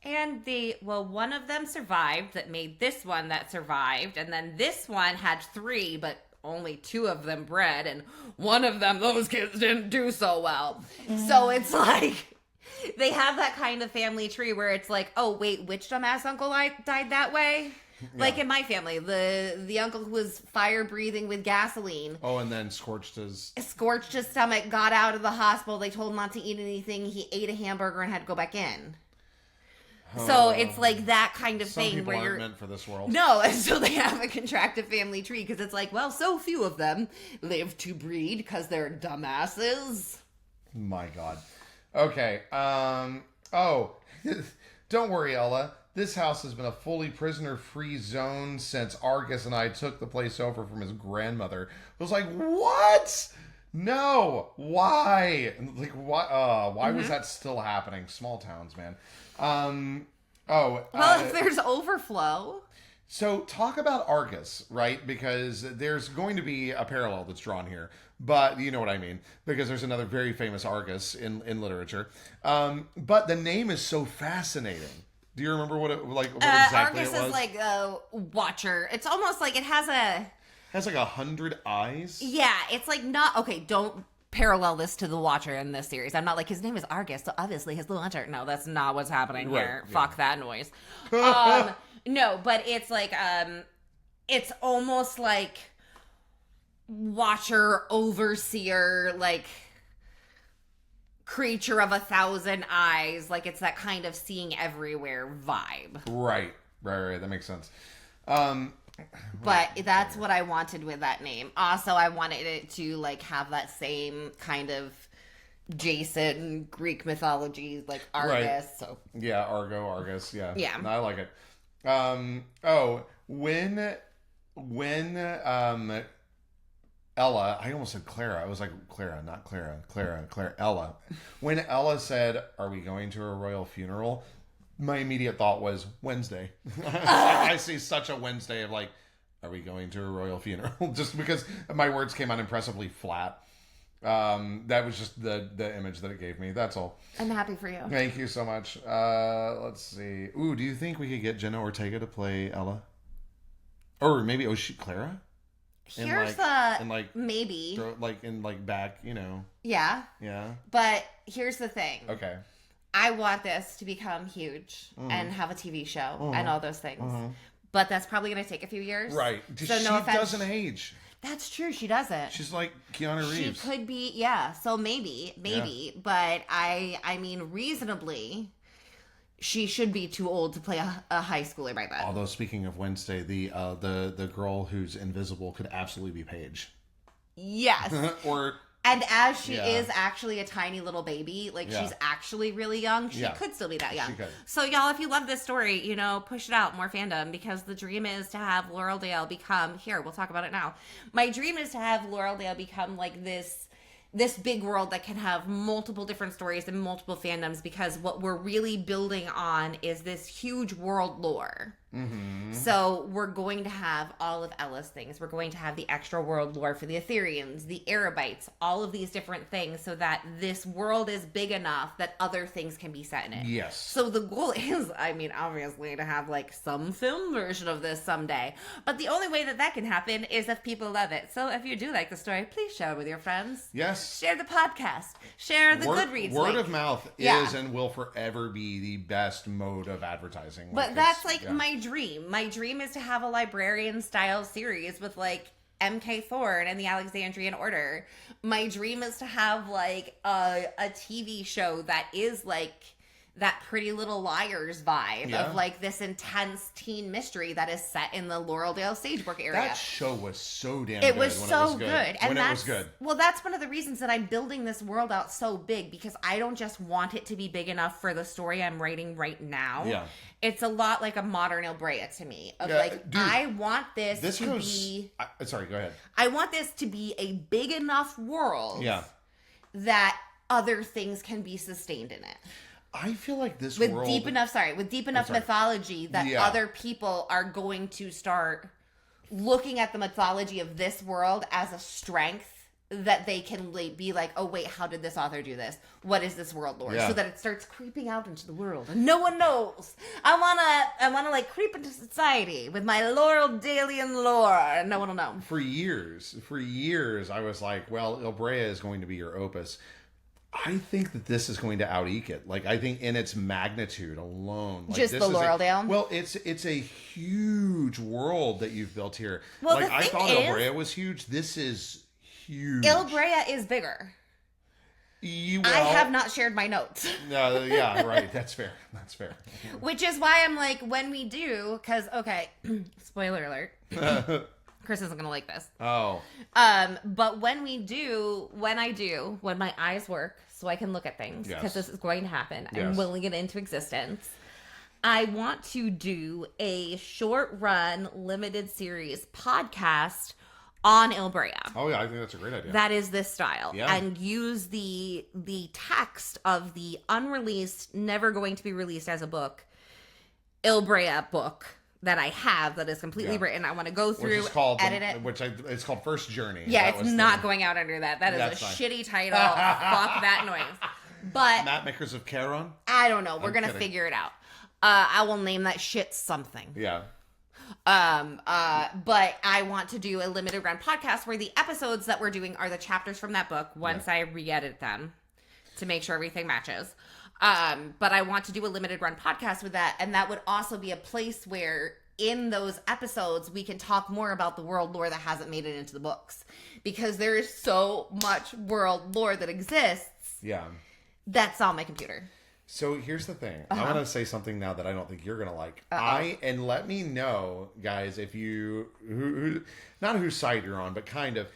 and one of them survived that made this one that survived, and then this one had 3, but only 2 of them bred, and one of them, those kids didn't do so well. So it's like, they have that kind of family tree where it's like, oh, wait, which dumbass uncle died that way? Yeah. Like in my family, the uncle who was fire breathing with gasoline. Oh, and then scorched his stomach, got out of the hospital. They told him not to eat anything. He ate a hamburger and had to go back in. So it's like that kind of some thing people where aren't you're meant for this world. No, and so they have a contractive family tree because it's like, well, so few of them live to breed because they're dumbasses. My God. Okay. Oh, don't worry, Ella. This house has been a fully prisoner-free zone since Argus and I took the place over from his grandmother. I was like, what? No. Why? Like, what? Why was that still happening? Small towns, man. If there's overflow. So talk about Argus, right? Because there's going to be a parallel that's drawn here, but you know what I mean, because there's another very famous Argus in literature. But the name is so fascinating. Do you remember what exactly Argus it was? is like a watcher. It's almost like it has like 100 eyes. Yeah, it's like not okay. Don't parallel this to the Watcher in this series. I'm not like his name is Argus, so obviously he's the Watcher. No, that's not what's happening here. Yeah. Fuck that noise. No, but it's like it's almost like Watcher, overseer, like creature of 1,000 eyes. Like it's that kind of seeing everywhere vibe. Right. That makes sense. But that's what I wanted with that name. Also, I wanted it to like have that same kind of Jason Greek mythology, like Argus. Right. So Yeah, Argus. Yeah. Yeah. No, I like it. When Ella, I almost said Clara. I was like, Clara, not Clara. Ella. When Ella said, "Are we going to a royal funeral?" my immediate thought was Wednesday. I see such a Wednesday of like, are we going to a royal funeral? Just because my words came out impressively flat. That was just the image that it gave me. That's all. I'm happy for you. Thank you so much. Let's see. Ooh, do you think we could get Jenna Ortega to play Ella? Or maybe Clara? Here's maybe. Back, you know. Yeah. Yeah. But here's the thing. Okay. I want this to become huge and have a TV show and all those things. But that's probably going to take a few years. Right. So she no offense. doesn't age. That's true. She doesn't. She's like Keanu Reeves. She could be, yeah. So maybe. Yeah. But I mean, reasonably, she should be too old to play a high schooler by then. Although speaking of Wednesday, the girl who's invisible could absolutely be Paige. Yes. And as she Yeah. is actually a tiny little baby, like Yeah. she's actually really young, she Yeah. could still be that young. She could. So y'all, if you love this story, push it out, more fandom, because the dream is to have Laureldale become, here, we'll talk about it now. My dream is to have Laureldale become like this big world that can have multiple different stories and multiple fandoms, because what we're really building on is this huge world lore. So we're going to have all of Ella's things. We're going to have the extra world lore for the Ethereans, the Arabites, all of these different things, so that this world is big enough that other things can be set in it. Yes. So the goal is, I mean, obviously to have like some film version of this someday. But the only way that that can happen is if people love it. So if you do like the story, please share it with your friends. Yes. Share the podcast. Share the Goodreads Word link. of mouth is and will forever be the best mode of advertising. But that's like my dream. My dream is to have a librarian style series with like MK Thorne and the Alexandrian Order. My dream is to have like a TV show that is like that Pretty Little Liars vibe of like this intense teen mystery that is set in the Laureldale Sagebrook area. That show was so damn it good. was so good. And it was good. Well, that's one of the reasons that I'm building this world out so big, because I don't just want it to be big enough for the story I'm writing right now. Yeah. It's a lot like a modern Ilbrea to me. Of Dude, I want this to be... sorry, go ahead. I want this to be a big enough world that other things can be sustained in it. I feel like this with world... deep enough mythology that other people are going to start looking at the mythology of this world as a strength that they can be like, oh wait, how did this author do this? What is this world lore? So that it starts creeping out into the world and no one knows. I wanna like creep into society with my Laureldalian lore and no one will know. For years, I was like, well, Ilbrea is going to be your opus. I think that this is going to out-eke it. Like, I think in its magnitude alone. Like, just the Laureldale? Well, it's a huge world that you've built here. Well, like, I thought Ilbrea was huge. This is huge. Ilbrea is bigger. I have not shared my notes. Yeah, right. That's fair. Which is why I'm like, when we do, because, okay, spoiler alert. Chris isn't going to like this. Oh. But when my eyes work so I can look at things, because this is going to happen, I'm willing it into existence. I want to do a short run, limited series podcast on Ilbrea. Oh yeah, I think that's a great idea. That is this style. Yeah. And use the text of the unreleased, never going to be released as a book, Ilbrea book that I have that is completely written. I want to go through, edit it. It's called First Journey. Yeah, it's not going out under that. That is a shitty title. Fuck that noise. But Map Makers of Charon? I don't know. We're going to figure it out. I will name that shit something. Yeah. But I want to do a limited run podcast where the episodes that we're doing are the chapters from that book once I re-edit them to make sure everything matches. But I want to do a limited run podcast with that. And that would also be a place where in those episodes, we can talk more about the world lore that hasn't made it into the books, because there is so much world lore that exists. Yeah. That's on my computer. So here's the thing. I'm going to say something now that I don't think you're going to like. And let me know, guys, if you, not whose side you're on, but kind of.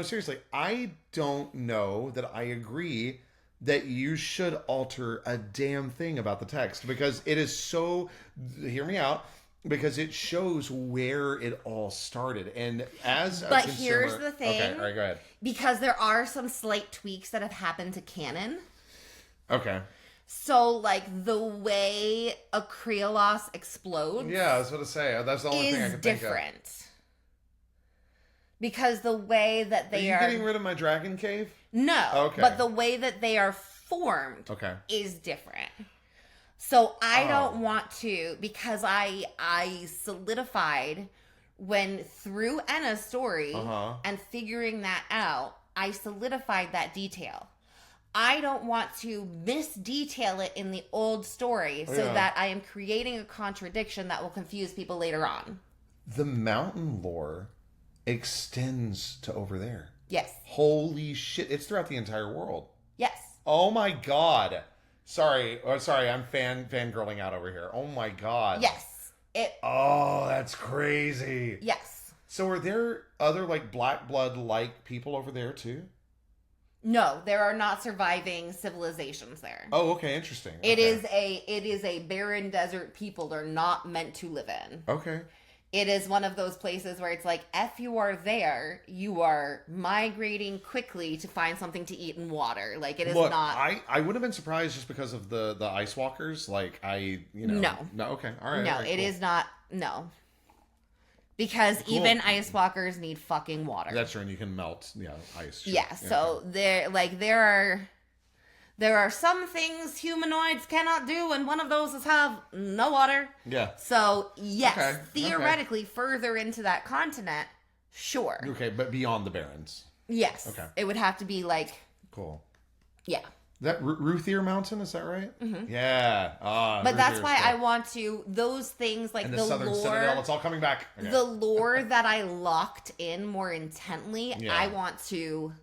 Seriously, I don't know that I agree that you should alter a damn thing about the text, because it is so, hear me out, because it shows where it all started. And as a consumer, here's the thing. Okay, all right, go ahead. Because there are some slight tweaks that have happened to canon. Okay. So, like, the way a Creolos explodes. Yeah, I was going to say. That's the only thing I can think of. Different. Because the way that they are... Are you getting rid of my dragon cave? No. Okay. But the way that they are formed is different. So, I don't want to... Because I solidified when through Enna's story and figuring that out, I solidified that detail. I don't want to misdetail it in the old story so that I am creating a contradiction that will confuse people later on. The mountain lore extends to over there. Yes. Holy shit. It's throughout the entire world. Yes. Oh my God. Sorry, I'm fangirling out over here. Oh my God. Yes. Oh, that's crazy. Yes. So are there other like black blood like people over there too? No, there are not surviving civilizations there. Oh, okay, interesting. It is a barren desert people they're not meant to live in. Okay. it is one of those places where it's like, if you are there, you are migrating quickly to find something to eat and water. Like, it is Look, not. I would have been surprised just because of the ice walkers. Like, No. No, okay. All right. No, all right, it cool. is not. No. Because Cool. even ice walkers need fucking water. That's true, and you can melt, ice. Sure. Yeah, so there are some things humanoids cannot do, and one of those is have no water. Yeah. So yes, Okay, theoretically, further into that continent, sure. Okay, but beyond the Barrens. Yes. Okay. It would have to be like, Cool. yeah. That Ruthier Mountain, is that right? Mm-hmm. Yeah. But that's Ruthier's why cool. I want to, those things like And the the Southern Citadel, lore, it's all coming back. Okay. the lore that I locked in more intently, Yeah. I want to.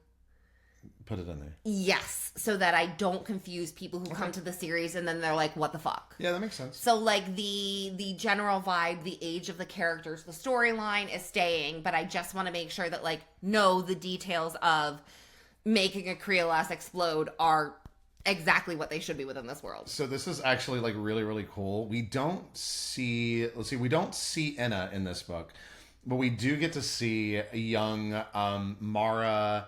Put it in there. Yes, so that I don't confuse people who come to the series and then they're like, what the fuck? Yeah, that makes sense. So like the general vibe, the age of the characters, the storyline is staying, but I just want to make sure that like the details of making a Creolas explode are exactly what they should be within this world. So this is actually like really, really cool. We don't see Enna in this book, but we do get to see a young Mara,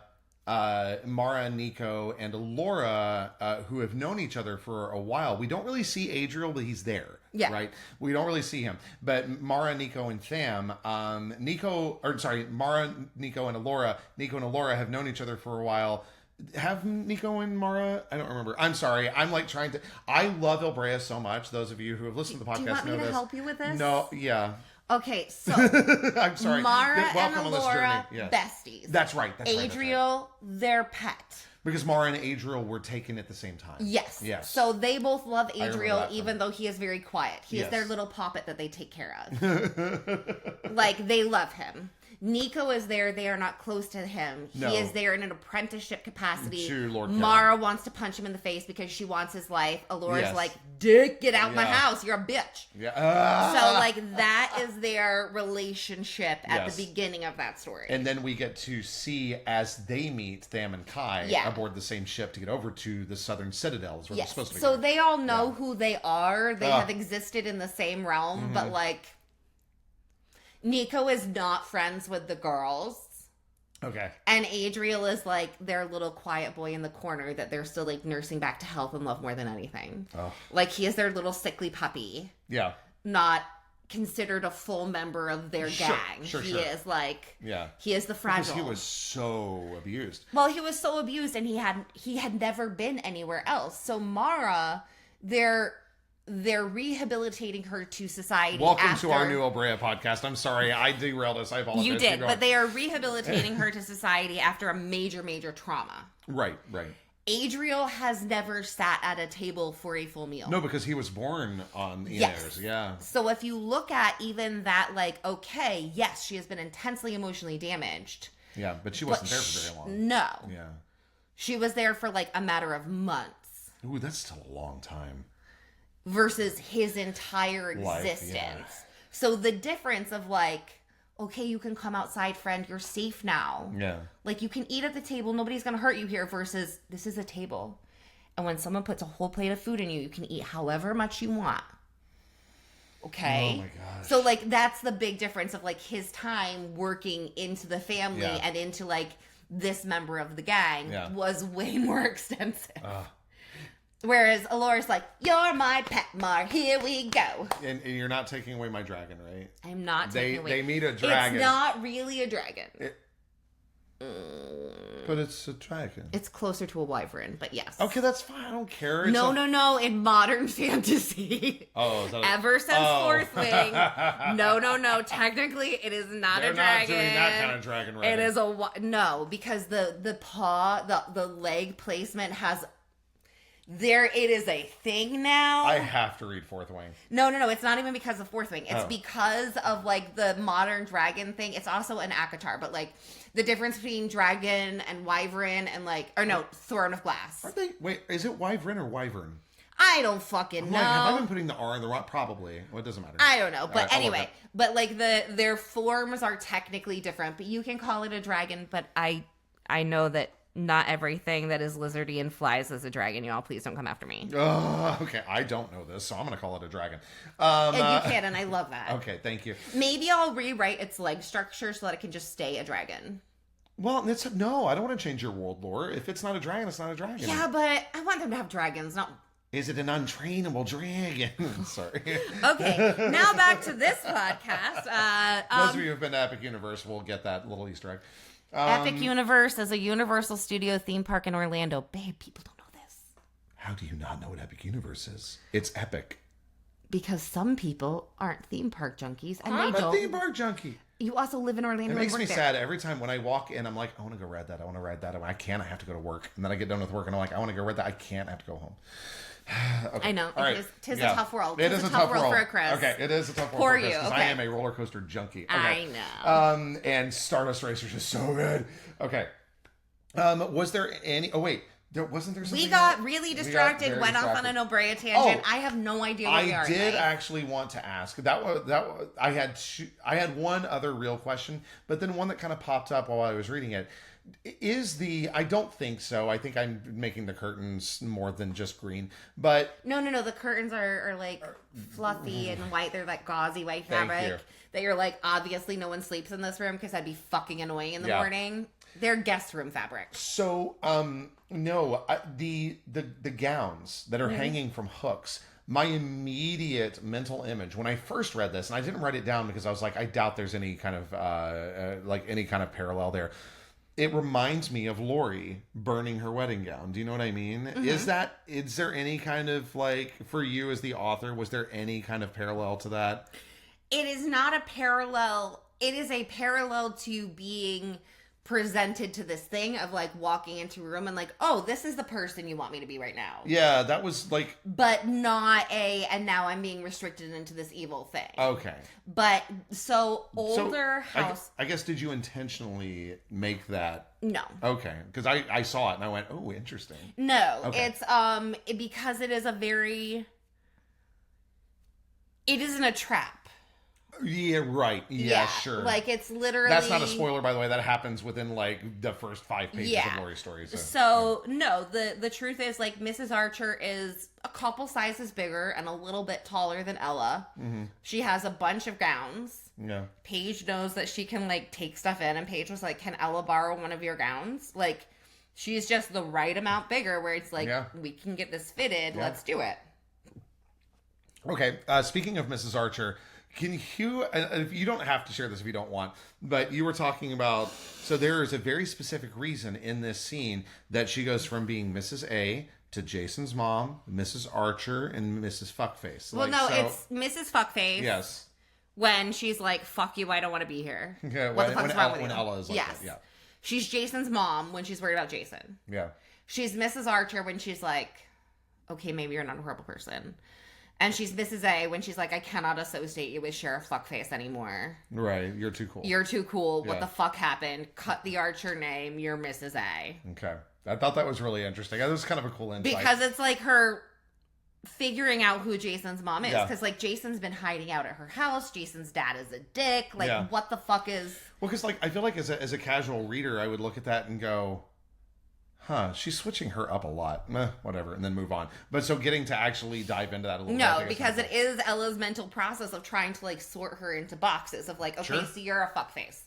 Nico, and Laura, who have known each other for a while. We don't really see Adriel, but he's there. Yeah. Right? We don't really see him. But Mara, Nico, and Tham, Mara, Nico, and Alora have known each other for a while. Have Nico and Mara? I don't remember. I'm sorry. I'm like trying to. I love Ilbrea so much. Those of you who have listened to the podcast Do you want me know to this. help you with this? No, yeah. Okay, so I'm sorry. Mara and Welcome on this journey. Alora, Yes. besties. That's right. That's right. Adriel, their pet. Because Mara and Adriel were taken at the same time. Yes. Yes. So they both love remember Adriel, that even though he is very quiet. He Yes. is their little poppet that they take care of. Like, they love him. Nico is there. They are not close to him. No. He is there in an apprenticeship capacity. To Lord Mara wants to punch him in the face because she wants his life. Alora's Yes. like, dick, get out my Yeah. house. You're a bitch. Yeah. So, like, that is their relationship at Yes. the beginning of that story. And then we get to see as they meet Tham and Kai Yeah. aboard the same ship to get over to the Southern Citadel. Is where they're Yes. supposed to be. So going. they all know who they are. They Ah. have existed in the same realm, Mm-hmm. but like Nico is not friends with the girls. Okay. And Adriel is like their little quiet boy in the corner that they're still like nursing back to health and love more than anything. Oh. Like he is their little sickly puppy, Yeah. not considered a full member of their Sure, gang. sure, he sure. is like Yeah. he is the fragile. Because he was so abused. Well, he was so abused, and he had never been anywhere else. So Mara, they're rehabilitating her to society. Welcome to our new Ilbrea podcast. I'm sorry, I derailed us. I apologize. You Keep did, going. but they are rehabilitating her to society after a major, major trauma. Right. Adriel has never sat at a table for a full meal. No, because he was born on Yes. Enares. Yeah. So if you look at even that, like, okay, yes, she has been intensely emotionally damaged. Yeah, but she wasn't there for very long. No. Yeah. She was there for like a matter of months. Ooh, that's still a long time. Versus his entire Life, existence. yeah. So the difference of like, okay, you can come outside, friend, you're safe now. Yeah. Like you can eat at the table, nobody's gonna hurt you here, versus this is a table. And when someone puts a whole plate of food in you, you can eat however much you want. Okay? Oh my gosh. So like that's the big difference of like his time working into the family Yeah. and into like this member of the gang Yeah. was way more extensive. Whereas Alora's like, you're my pet, Mar. Here we go. And you're not taking away my dragon, right? I'm not taking away. They meet a dragon. It's not really a dragon. But it's a dragon. It's closer to a wyvern, but yes. Okay, that's fine. I don't care. It's No. In modern fantasy, Oh, is that ever since Oh. Fourth Wing, no. Technically, it is not They're a dragon. not doing that kind of dragon riding. It is no, because the paw, the leg placement has. It is a thing now. I have to read Fourth Wing. No. It's not even because of Fourth Wing. It's Oh. because of like the modern dragon thing. It's also an Akatar, but like the difference between dragon and wyvern and like, or no, Throne of Glass. Are they? Wait, is it wyvern or wyvern? I don't fucking know. Like, have I been putting the R in the wrong? Probably. Well, it doesn't matter. I don't know, but All right, I'll look anyway, up. but like their forms are technically different, but you can call it a dragon. But I know that Not everything that is lizardy and flies is a dragon, y'all. Please don't come after me. Okay, I don't know this, so I'm going to call it a dragon. And you can, and I love that. Okay, thank you. Maybe I'll rewrite its leg structure so that it can just stay a dragon. Well, no, I don't want to change your world lore. If it's not a dragon, it's not a dragon. Yeah, but I want them to have dragons, not... Is it an untrainable dragon? Sorry. Okay, now back to this podcast. Those of you who have been to Epic Universe will get that little Easter egg. Epic Universe is a Universal Studio theme park in Orlando. Babe, people don't know this. How do you not know what Epic Universe is? It's epic. Because some people aren't theme park junkies, and I'm they a don't. theme park junkie. You also live in Orlando. It makes and me work sad every time when I walk in. I'm like, I want to go ride that. I want to ride that. I can't. I have to go to work. And then I get done with work, and I'm like, I want to go ride that. I can't. I have to go home. Okay. I know. All right. Tis a tough world. It is a tough world for a Chris. Okay, it is a tough world For for a Chris. you, Because okay. I am a roller coaster junkie. Okay. I know. And Stardust Racer's just so good. Okay. Was there any... Oh, wait. Wasn't there something... We got really distracted, very went off on distracted. an Obrea tangent. Oh, I have no idea where we are. I did tonight. actually want to ask I had one other real question, but then one that kind of popped up while I was reading it. I don't think so. I think I'm making the curtains more than just green, but No. The curtains are like fluffy and white. They're like gauzy white Thank fabric you. that you're like, obviously no one sleeps in this room because that'd be fucking annoying in the Yeah. morning. They're guest room fabric. so no, the gowns that are hanging from hooks. My immediate mental image when I first read this, and I didn't write it down because I was like, I doubt there's any kind of any kind of parallel there. It reminds me of Lori burning her wedding gown. Do you know what I mean? Is there any kind of for you as the author, was there any kind of parallel to that? It is not a parallel. It is a parallel to being presented to this thing of walking into a room and oh, this is the person you want me to be right now. Yeah, that was But not and now I'm being restricted into this evil thing. okay. But older house. I guess did you intentionally make that? No. Okay, because I saw it and I went, oh, interesting. No. Okay. It's because it is it isn't a trap. Yeah, right. Yeah, sure. It's literally... That's not a spoiler, by the way. That happens within the first 5 pages of Lori's story. So no, the truth is Mrs. Archer is a couple sizes bigger and a little bit taller than Ella. Mm-hmm. She has a bunch of gowns. Yeah. Paige knows that she can take stuff in, and Paige was like, "Can Ella borrow one of your gowns?" She's just the right amount bigger where it's we can get this fitted. Yeah. Let's do it. Okay. Speaking of Mrs. Archer. Can you, if you don't have to share this if you don't want, but you were talking about, so there is a very specific reason in this scene that she goes from being Mrs. A to Jason's mom, Mrs. Archer, and Mrs. Fuckface. Well, it's Mrs. Fuckface. Yes. When she's like, fuck you, I don't want to be here. Okay, what the fuck's wrong with you? When Ella is like yes. that, yeah. She's Jason's mom when she's worried about Jason. Yeah. She's Mrs. Archer when she's like, okay, maybe you're not a horrible person. And she's Mrs. A when she's like, I cannot associate you with Sheriff Fuckface anymore. Right. You're too cool. You're too cool. What the fuck happened? Cut the Archer name. You're Mrs. A. Okay. I thought that was really interesting. That was kind of a cool insight. Because it's her figuring out who Jason's mom is. Yeah. Because Jason's been hiding out at her house. Jason's dad is a dick. Yeah. What the fuck is... Well, because I feel like as a casual reader, I would look at that and go... Huh, she's switching her up a lot. Whatever, and then move on. But so getting to actually dive into that a little bit. No, because it is Ella's mental process of trying to sort her into boxes of okay, Sure. so you're a fuckface.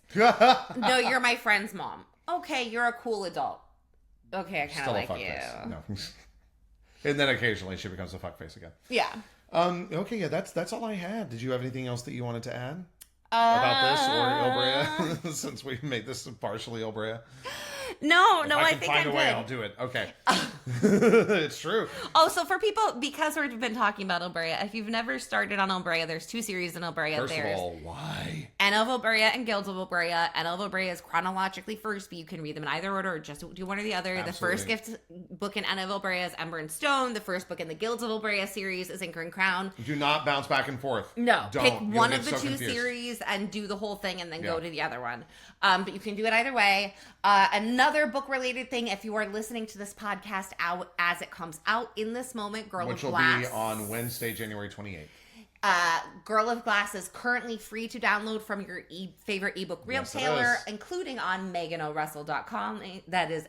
No, you're my friend's mom. Okay, you're a cool adult. Okay, I kind of like you. No. And then occasionally she becomes a fuckface again. Yeah. Okay, yeah, that's all I had. Did you have anything else that you wanted to add about this or Ilbrea? Since we made this partially Ilbrea. No, If I think find I'm a way, good. I'll do it. Okay. It's true. Oh, so for people, because we've been talking about Ilbrea, if you've never started on Ilbrea, there's 2 series in Ilbrea. First There's of all, why? Anne of Ilbrea and Guild of Ilbrea. Anne of Ilbrea is chronologically first, but you can read them in either order or just do one or the other. Absolutely. The first gift book in Anne of Ilbrea is Ember and Stone. The first book in the Guilds of Ilbrea series is Anchor and Crown. Do not bounce back and forth. No, Don't. pick You'll one get of the so 2 confused. series and do the whole thing and then Yeah. go to the other one. But you can do it either way. Another book-related thing, if you are listening to this podcast out as it comes out in this moment, Girl Which of will Glass. be on Wednesday, January 28th. Girl of Glass is currently free to download from your favorite ebook Yes, it retailer, is. including on meganorussell.com. That is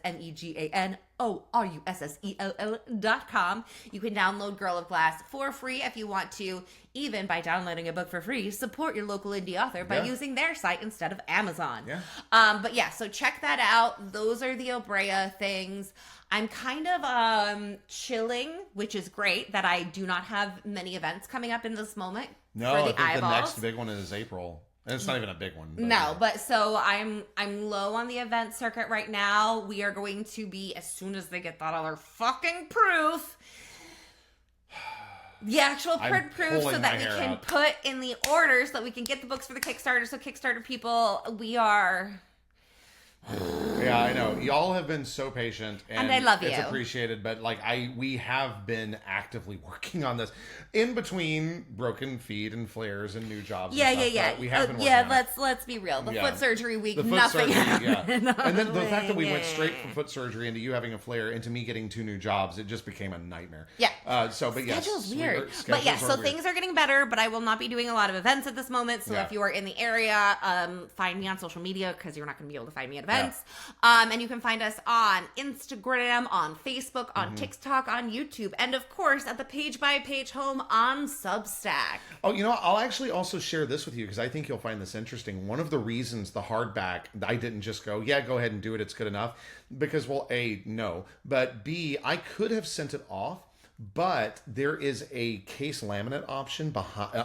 MEGANORUSSELL.com. You can download Girl of Glass for free if you want to, even by downloading a book for free. Support your local indie author by Yeah. using their site instead of Amazon. Yeah. But yeah, so check that out. Those are the Obrea things. I'm kind of chilling, which is great that I do not have many events coming up in this moment No, for I the think eyeballs. the next big one is April. And it's not even a big one. But No, yeah. but so I'm low on the event circuit right now. We are going to be, as soon as they get that other fucking proof, the actual I'm print proof, so pulling that my we hair can out. put in the order so that we can get the books for the Kickstarter. So Kickstarter people, we are... Yeah, I know. Y'all have been so patient, and I love it's you. appreciated. But like, we have been actively working on this in between broken feet and flares and new jobs. Yeah, and stuff, yeah. but we have been working yeah, on it. let's be real. The Yeah. foot surgery week, The foot nothing surgery, yeah. happened. And then the fact that we went straight from foot surgery into you having a flare into me getting 2 new jobs, it just became a nightmare. Yeah. But yes, Schedule's we weird. were- But yeah, schedules so are weird. things are getting better, but I will not be doing a lot of events at this moment. So Yeah. if you are in the area, find me on social media because you're not going to be able to find me at events. And you can find us on Instagram, on Facebook, Mm-hmm. on TikTok, on YouTube, and of course at the Page by Page home on Substack. Oh, you know, I'll actually also share this with you because I think you'll find this interesting. One of the reasons the hardback, I didn't just go, yeah, go ahead and do it. It's good enough. Because, well, A, no. But B, I could have sent it off. But there is a case laminate option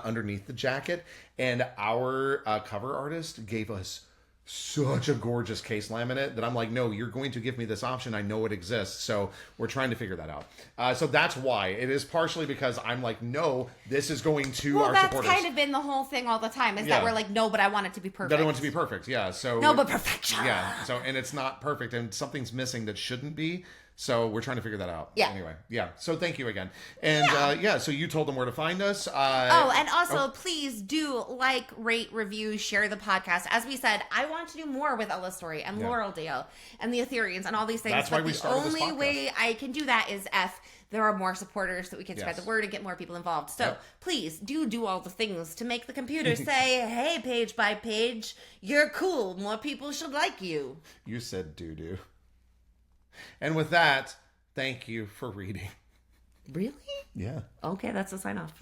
underneath the jacket. And our cover artist gave us such a gorgeous case laminate that I'm like, no, you're going to give me this option. I know it exists. So we're trying to figure that out. So that's why. It is partially because I'm like, no, this is going to Well, our that's supporters. kind of been the whole thing all the time is Yeah. that we're like, no, but I want it to be perfect. That I want it to be perfect. Yeah. So No, but perfection. Yeah. So, and it's not perfect and something's missing that shouldn't be. So we're trying to figure that out. Yeah. Anyway. Yeah. So thank you again. And so you told them where to find us. And also, please do like, rate, review, share the podcast. As we said, I want to do more with Ella Story and Laureldale and the Ethereans and all these things. That's why we started the this only podcast. way I can do that is if there are more supporters so we can spread Yes. the word and get more people involved. So Yep. please do all the things to make the computer say, hey, Page by Page, you're cool. More people should like you. You said doo-doo. And with that, thank you for reading. Really? Yeah. Okay, that's a sign off.